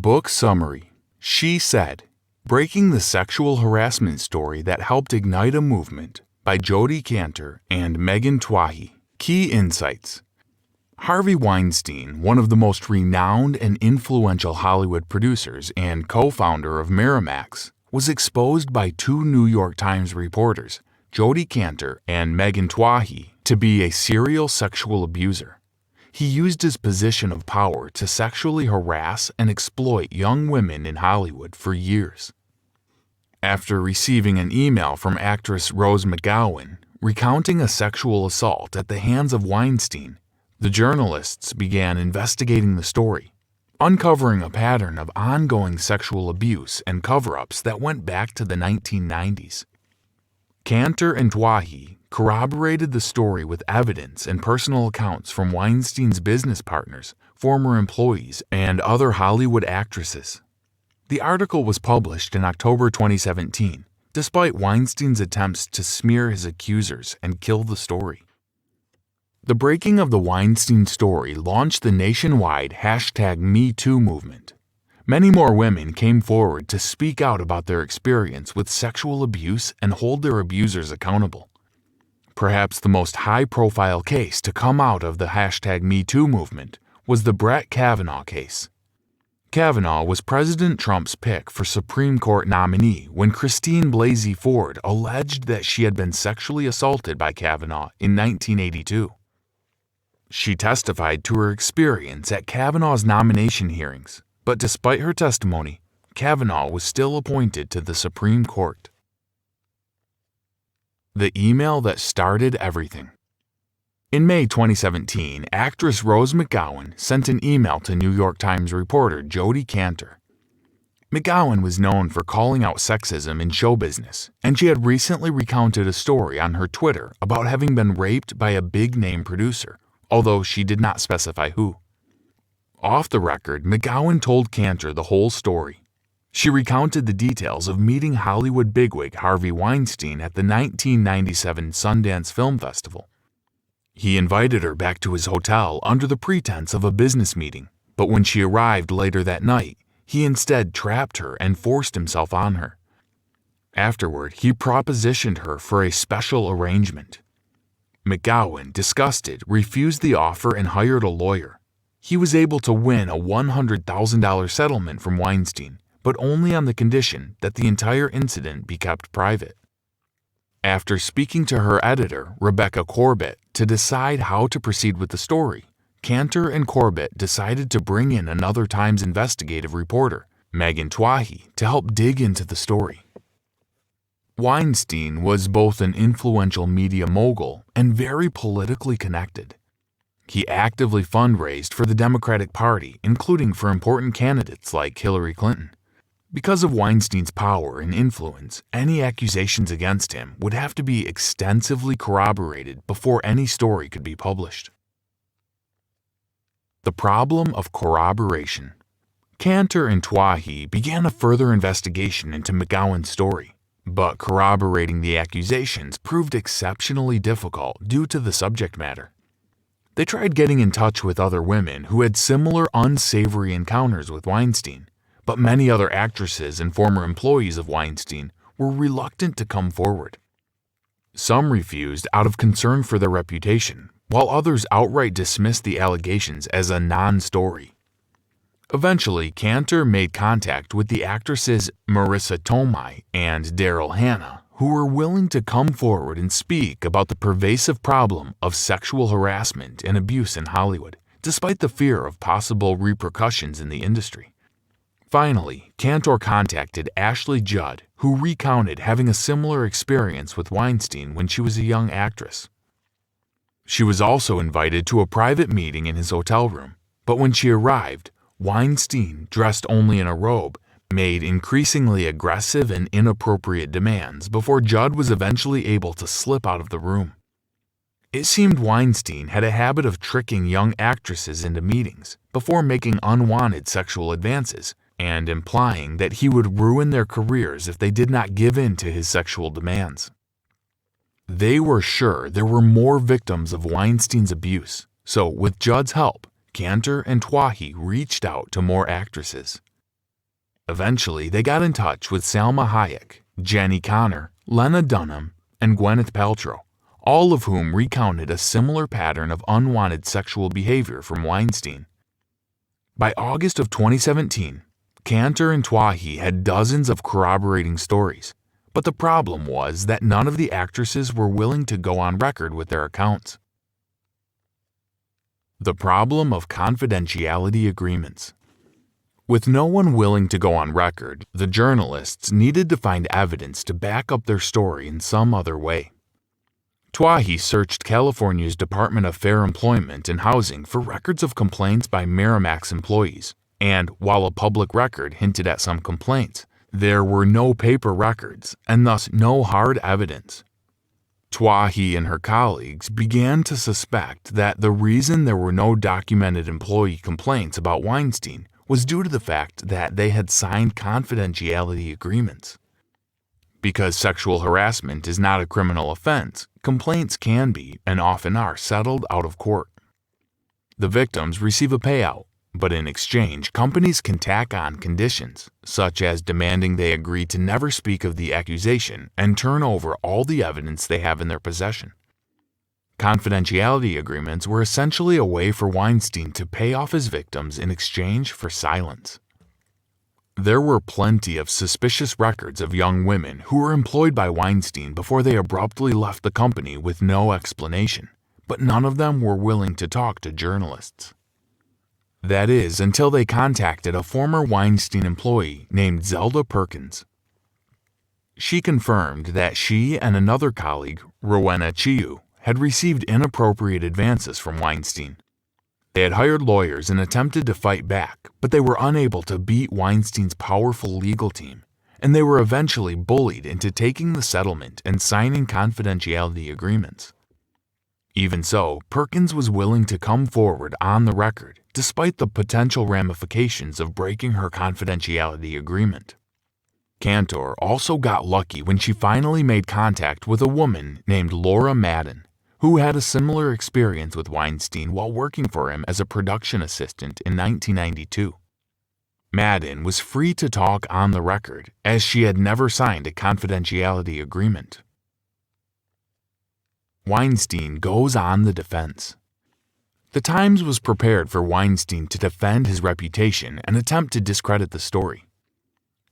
Book summary. She Said, Breaking the Sexual Harassment Story That Helped Ignite a Movement by Jodi Kantor and Twohey. Key insights. Harvey Weinstein, one of the most renowned and influential Hollywood producers and co-founder of Miramax, was exposed by two New York Times reporters, Jodi Kantor and Twohey, to be a serial sexual abuser. He used his position of power to sexually harass and exploit young women in Hollywood for years. After receiving an email from actress Rose McGowan recounting a sexual assault at the hands of Weinstein, the journalists began investigating the story, uncovering a pattern of ongoing sexual abuse and cover-ups that went back to the 1990s. Kantor and Twohey corroborated the story with evidence and personal accounts from Weinstein's business partners, former employees, and other Hollywood actresses. The article was published in October 2017, despite Weinstein's attempts to smear his accusers and kill the story. The breaking of the Weinstein story launched the nationwide #MeToo movement. Many more women came forward to speak out about their experience with sexual abuse and hold their abusers accountable. Perhaps the most high-profile case to come out of the #MeToo movement was the Brett Kavanaugh case. Kavanaugh was President Trump's pick for Supreme Court nominee when Christine Blasey Ford alleged that she had been sexually assaulted by Kavanaugh in 1982. She testified to her experience at Kavanaugh's nomination hearings, but despite her testimony, Kavanaugh was still appointed to the Supreme Court. The email that started everything. In May 2017, actress Rose McGowan sent an email to New York Times reporter Jodi Kantor. McGowan was known for calling out sexism in show business, and she had recently recounted a story on her Twitter about having been raped by a big-name producer, although she did not specify who. Off the record, McGowan told Kantor the whole story. She recounted the details of meeting Hollywood bigwig Harvey Weinstein at the 1997 Sundance Film Festival. He invited her back to his hotel under the pretense of a business meeting, but when she arrived later that night, he instead trapped her and forced himself on her. Afterward, he propositioned her for a special arrangement. McGowan, disgusted, refused the offer and hired a lawyer. He was able to win a $100,000 settlement from Weinstein, but only on the condition that the entire incident be kept private. After speaking to her editor, Rebecca Corbett, to decide how to proceed with the story, Kantor and Corbett decided to bring in another Times investigative reporter, Twohey, to help dig into the story. Weinstein was both an influential media mogul and very politically connected. He actively fundraised for the Democratic Party, including for important candidates like Hillary Clinton. Because of Weinstein's power and influence, any accusations against him would have to be extensively corroborated before any story could be published. The problem of corroboration. Kantor and Twohey began a further investigation into McGowan's story, but corroborating the accusations proved exceptionally difficult due to the subject matter. They tried getting in touch with other women who had similar unsavory encounters with Weinstein, but many other actresses and former employees of Weinstein were reluctant to come forward. Some refused out of concern for their reputation, while others outright dismissed the allegations as a non-story. Eventually, Kantor made contact with the actresses Marissa Tomei and Daryl Hannah, who were willing to come forward and speak about the pervasive problem of sexual harassment and abuse in Hollywood, despite the fear of possible repercussions in the industry. Finally, Kantor contacted Ashley Judd, who recounted having a similar experience with Weinstein when she was a young actress. She was also invited to a private meeting in his hotel room, but when she arrived, Weinstein, dressed only in a robe, made increasingly aggressive and inappropriate demands before Judd was eventually able to slip out of the room. It seemed Weinstein had a habit of tricking young actresses into meetings before making unwanted sexual advances, and implying that he would ruin their careers if they did not give in to his sexual demands. They were sure there were more victims of Weinstein's abuse, so with Judd's help, Kantor and Twohey reached out to more actresses. Eventually, they got in touch with Salma Hayek, Jenny Connor, Lena Dunham, and Gwyneth Paltrow, all of whom recounted a similar pattern of unwanted sexual behavior from Weinstein. By August of 2017, Kantor and Twohey had dozens of corroborating stories, but the problem was that none of the actresses were willing to go on record with their accounts. The problem of confidentiality agreements. With no one willing to go on record, the journalists needed to find evidence to back up their story in some other way. Twohey searched California's Department of Fair Employment and Housing for records of complaints by Miramax employees, and while a public record hinted at some complaints, there were no paper records and thus no hard evidence. Twohey and her colleagues began to suspect that the reason there were no documented employee complaints about Weinstein was due to the fact that they had signed confidentiality agreements. Because sexual harassment is not a criminal offense, complaints can be, and often are, settled out of court. The victims receive a payout, but in exchange, companies can tack on conditions, such as demanding they agree to never speak of the accusation and turn over all the evidence they have in their possession. Confidentiality agreements were essentially a way for Weinstein to pay off his victims in exchange for silence. There were plenty of suspicious records of young women who were employed by Weinstein before they abruptly left the company with no explanation, but none of them were willing to talk to journalists. That is, until they contacted a former Weinstein employee named Zelda Perkins. She confirmed that she and another colleague, Rowena Chiu, had received inappropriate advances from Weinstein. They had hired lawyers and attempted to fight back, but they were unable to beat Weinstein's powerful legal team, and they were eventually bullied into taking the settlement and signing confidentiality agreements. Even so, Perkins was willing to come forward on the record, despite the potential ramifications of breaking her confidentiality agreement. Kantor also got lucky when she finally made contact with a woman named Laura Madden, who had a similar experience with Weinstein while working for him as a production assistant in 1992. Madden was free to talk on the record, as she had never signed a confidentiality agreement. Weinstein goes on the defense. The Times was prepared for Weinstein to defend his reputation and attempt to discredit the story.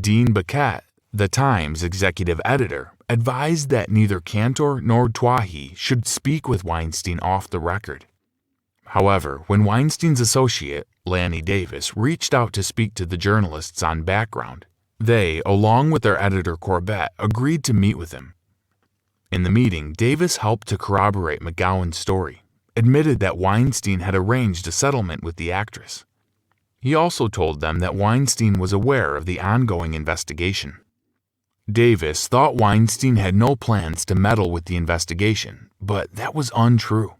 Dean Baquet, the Times executive editor, advised that neither Kantor nor Twohey should speak with Weinstein off the record. However, when Weinstein's associate, Lanny Davis, reached out to speak to the journalists on background, they, along with their editor Corbett, agreed to meet with him. In the meeting, Davis helped to corroborate McGowan's story, admitted that Weinstein had arranged a settlement with the actress. He also told them that Weinstein was aware of the ongoing investigation. Davis thought Weinstein had no plans to meddle with the investigation, but that was untrue.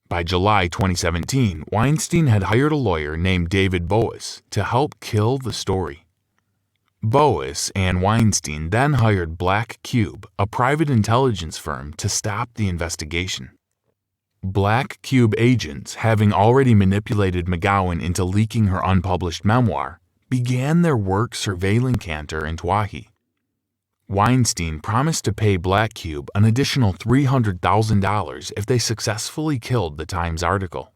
By July 2017, Weinstein had hired a lawyer named David Boas to help kill the story. Boas and Weinstein then hired Black Cube, a private intelligence firm, to stop the investigation. Black Cube agents, having already manipulated McGowan into leaking her unpublished memoir, began their work surveilling Kantor and Twohey. Weinstein promised to pay Black Cube an additional $300,000 if they successfully killed the Times article.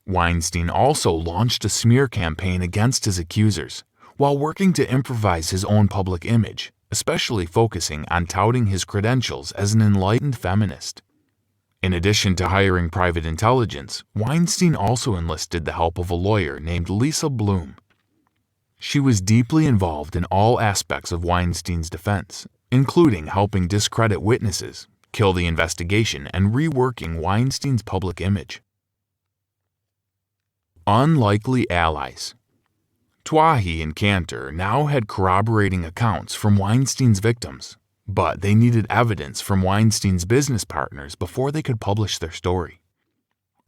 Weinstein also launched a smear campaign against his accusers, while working to improvise his own public image, especially focusing on touting his credentials as an enlightened feminist. In addition to hiring private intelligence, Weinstein also enlisted the help of a lawyer named Lisa Bloom. She was deeply involved in all aspects of Weinstein's defense, including helping discredit witnesses, kill the investigation, and reworking Weinstein's public image. Unlikely allies. Twohey and Kantor now had corroborating accounts from Weinstein's victims, but they needed evidence from Weinstein's business partners before they could publish their story.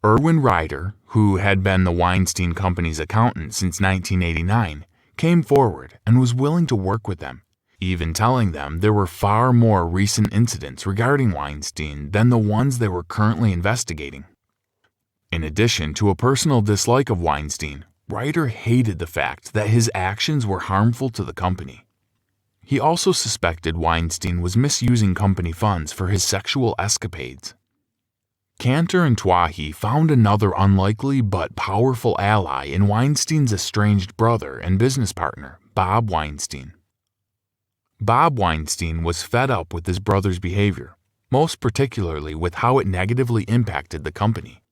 Erwin Ryder, who had been the Weinstein Company's accountant since 1989, came forward and was willing to work with them, even telling them there were far more recent incidents regarding Weinstein than the ones they were currently investigating. In addition to a personal dislike of Weinstein, Ryder hated the fact that his actions were harmful to the company. He also suspected Weinstein was misusing company funds for his sexual escapades. Kantor and Twohey found another unlikely but powerful ally in Weinstein's estranged brother and business partner, Bob Weinstein. Bob Weinstein was fed up with his brother's behavior, most particularly with how it negatively impacted the company.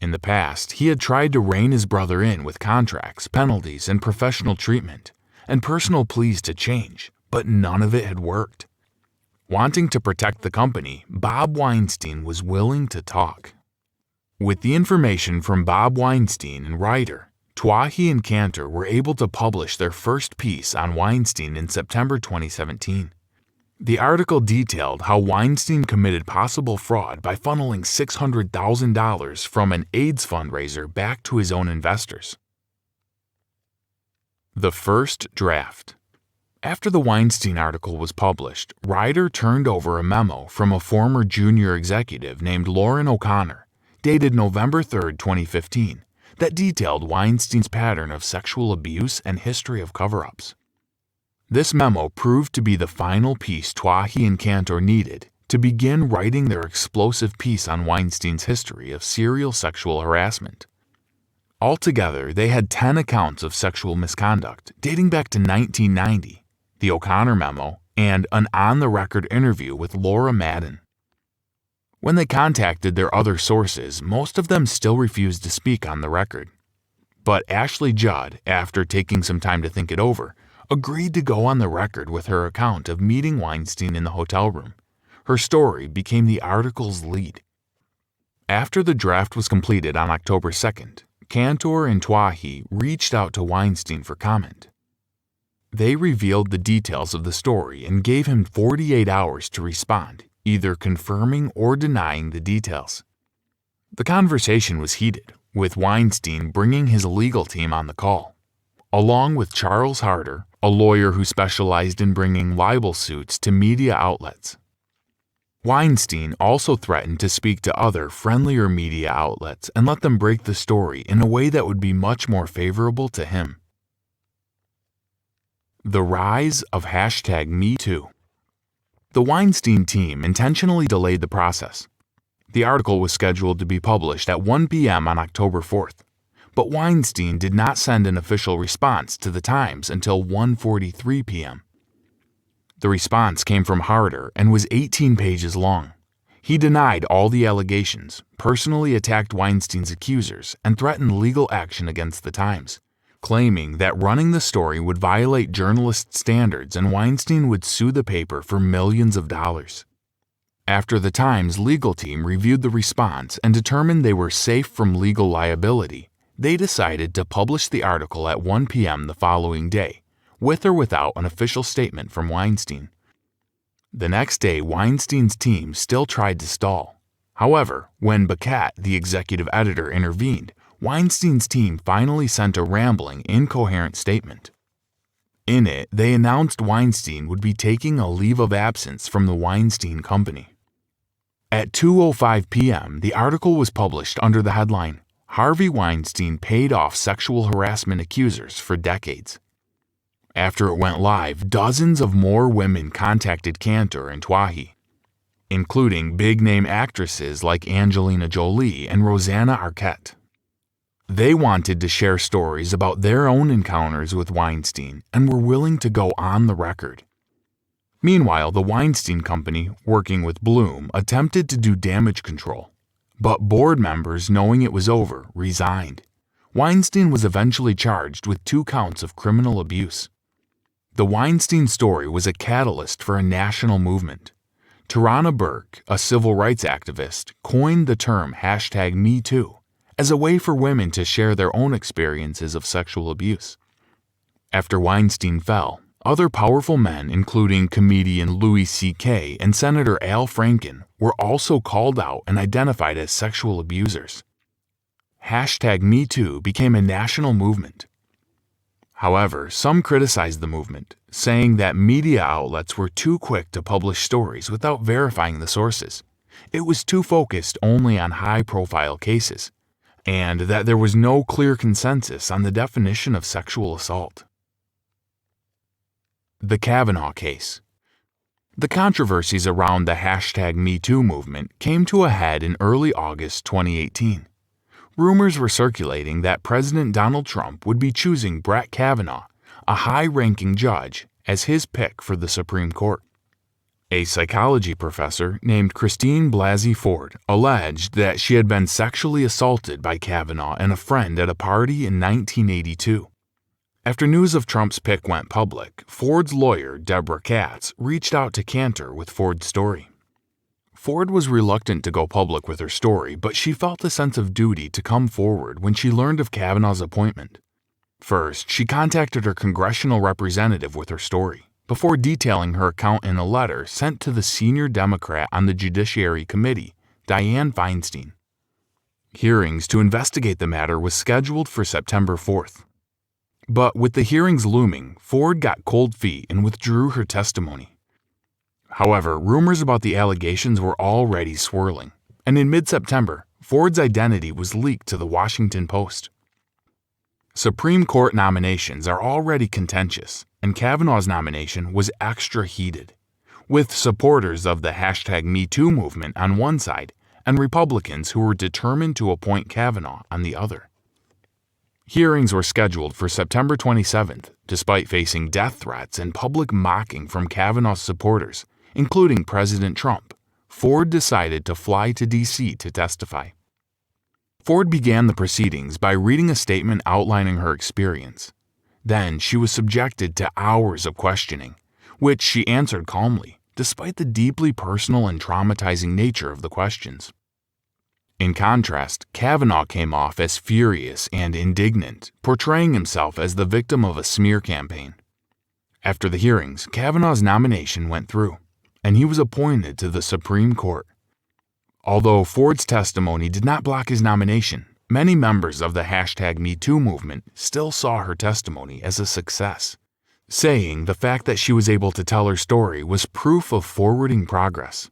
In the past, he had tried to rein his brother in with contracts, penalties, and professional treatment, and personal pleas to change, but none of it had worked. Wanting to protect the company, Bob Weinstein was willing to talk. With the information from Bob Weinstein and Ryder, Twohey and Kantor were able to publish their first piece on Weinstein in September 2017. The article detailed how Weinstein committed possible fraud by funneling $600,000 from an AIDS fundraiser back to his own investors. The first draft. After the Weinstein article was published, Ryder turned over a memo from a former junior executive named Lauren O'Connor, dated November 3, 2015, that detailed Weinstein's pattern of sexual abuse and history of cover-ups. This memo proved to be the final piece Twohey and Kantor needed to begin writing their explosive piece on Weinstein's history of serial sexual harassment. Altogether, they had 10 accounts of sexual misconduct dating back to 1990, the O'Connor memo, and an on-the-record interview with Laura Madden. When they contacted their other sources, most of them still refused to speak on the record. But Ashley Judd, after taking some time to think it over, agreed to go on the record with her account of meeting Weinstein in the hotel room. Her story became the article's lead. After the draft was completed on October 2nd, Kantor and Twohey reached out to Weinstein for comment. They revealed the details of the story and gave him 48 hours to respond, either confirming or denying the details. The conversation was heated, with Weinstein bringing his legal team on the call, along with Charles Harder, a lawyer who specialized in bringing libel suits to media outlets. Weinstein also threatened to speak to other friendlier media outlets and let them break the story in a way that would be much more favorable to him. The rise of #MeToo. The Weinstein team intentionally delayed the process. The article was scheduled to be published at 1 p.m. on October 4th, but Weinstein did not send an official response to the Times until 1:43 p.m. The response came from Harder and was 18 pages long. He denied all the allegations, personally attacked Weinstein's accusers, and threatened legal action against the Times, claiming that running the story would violate journalist standards and Weinstein would sue the paper for millions of dollars. After the Times legal team reviewed the response and determined they were safe from legal liability, they decided to publish the article at 1 p.m. the following day, with or without an official statement from Weinstein. The next day, Weinstein's team still tried to stall. However, when Bacat, the executive editor, intervened, Weinstein's team finally sent a rambling, incoherent statement. In it, they announced Weinstein would be taking a leave of absence from the Weinstein Company. At 2:05 p.m., the article was published under the headline, "Harvey Weinstein Paid Off Sexual Harassment Accusers for Decades." After it went live, dozens of more women contacted Kantor and Twohey, including big-name actresses like Angelina Jolie and Rosanna Arquette. They wanted to share stories about their own encounters with Weinstein and were willing to go on the record. Meanwhile, the Weinstein Company, working with Bloom, attempted to do damage control, but board members, knowing it was over, resigned. Weinstein was eventually charged with 2 counts of criminal abuse. The Weinstein story was a catalyst for a national movement. Tarana Burke, a civil rights activist, coined the term #MeToo as a way for women to share their own experiences of sexual abuse. After Weinstein fell, other powerful men, including comedian Louis C.K. and Senator Al Franken, were also called out and identified as sexual abusers. #MeToo became a national movement. However, some criticized the movement, saying that media outlets were too quick to publish stories without verifying the sources. It was too focused only on high-profile cases, and that there was no clear consensus on the definition of sexual assault. The Kavanaugh case. The controversies around the #MeToo movement came to a head in early August 2018. Rumors were circulating that President Donald Trump would be choosing Brett Kavanaugh, a high-ranking judge, as his pick for the Supreme Court. A psychology professor named Christine Blasey Ford alleged that she had been sexually assaulted by Kavanaugh and a friend at a party in 1982. After news of Trump's pick went public, Ford's lawyer, Deborah Katz, reached out to Kantor with Ford's story. Ford was reluctant to go public with her story, but she felt a sense of duty to come forward when she learned of Kavanaugh's appointment. First, she contacted her congressional representative with her story, before detailing her account in a letter sent to the senior Democrat on the Judiciary Committee, Dianne Feinstein. Hearings to investigate the matter was scheduled for September 4th. But with the hearings looming, Ford got cold feet and withdrew her testimony. However, rumors about the allegations were already swirling, and in mid-September, Ford's identity was leaked to the Washington Post. Supreme Court nominations are already contentious, and Kavanaugh's nomination was extra heated, with supporters of the #MeToo movement on one side and Republicans who were determined to appoint Kavanaugh on the other. Hearings were scheduled for September 27th, despite facing death threats and public mocking from Kavanaugh's supporters, including President Trump. Ford decided to fly to D.C. to testify. Ford began the proceedings by reading a statement outlining her experience. Then she was subjected to hours of questioning, which she answered calmly, despite the deeply personal and traumatizing nature of the questions. In contrast, Kavanaugh came off as furious and indignant, portraying himself as the victim of a smear campaign. After the hearings, Kavanaugh's nomination went through, and he was appointed to the Supreme Court. Although Ford's testimony did not block his nomination, many members of the #MeToo movement still saw her testimony as a success, saying the fact that she was able to tell her story was proof of forwarding progress.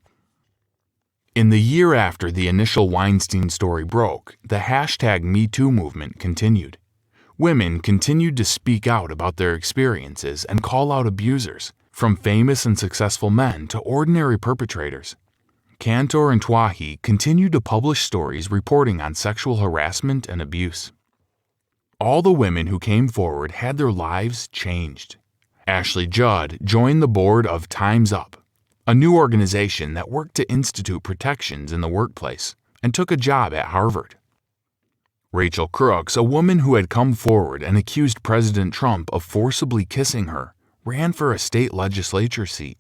In the year after the initial Weinstein story broke, the #MeToo movement continued. Women continued to speak out about their experiences and call out abusers, from famous and successful men to ordinary perpetrators. Kantor and Twohey continued to publish stories reporting on sexual harassment and abuse. All the women who came forward had their lives changed. Ashley Judd joined the board of Time's Up, a new organization that worked to institute protections in the workplace, and took a job at Harvard. Rachel Crooks, a woman who had come forward and accused President Trump of forcibly kissing her, ran for a state legislature seat.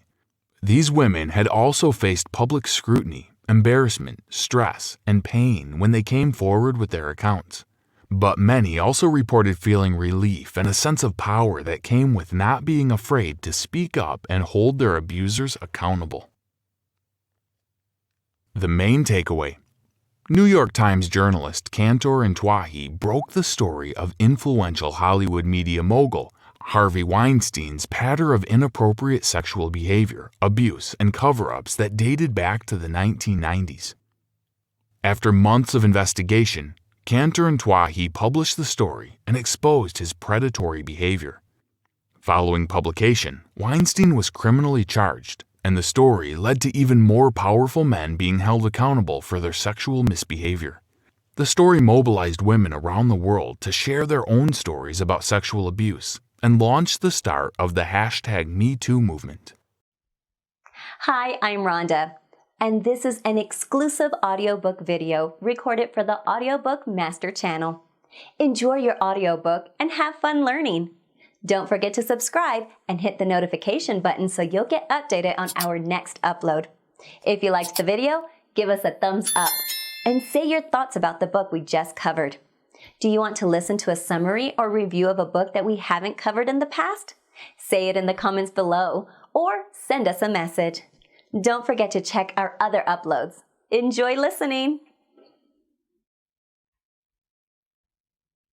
These women had also faced public scrutiny, embarrassment, stress, and pain when they came forward with their accounts. But many also reported feeling relief and a sense of power that came with not being afraid to speak up and hold their abusers accountable. The main takeaway: New York Times journalist Kantor and Twohey broke the story of influential Hollywood media mogul Harvey Weinstein's pattern of inappropriate sexual behavior, abuse, and cover-ups that dated back to the 1990s. After months of investigation, Kantor and Twohey published the story and exposed his predatory behavior. Following publication, Weinstein was criminally charged, and the story led to even more powerful men being held accountable for their sexual misbehavior. The story mobilized women around the world to share their own stories about sexual abuse and launched the start of the #MeToo movement. Hi, I'm Rhonda, and this is an exclusive audiobook video recorded for the Audiobook Master Channel. Enjoy your audiobook and have fun learning. Don't forget to subscribe and hit the notification button so you'll get updated on our next upload. If you liked the video, give us a thumbs up and say your thoughts about the book we just covered. Do you want to listen to a summary or review of a book that we haven't covered in the past? Say it in the comments below or send us a message. Don't forget to check our other uploads. Enjoy listening!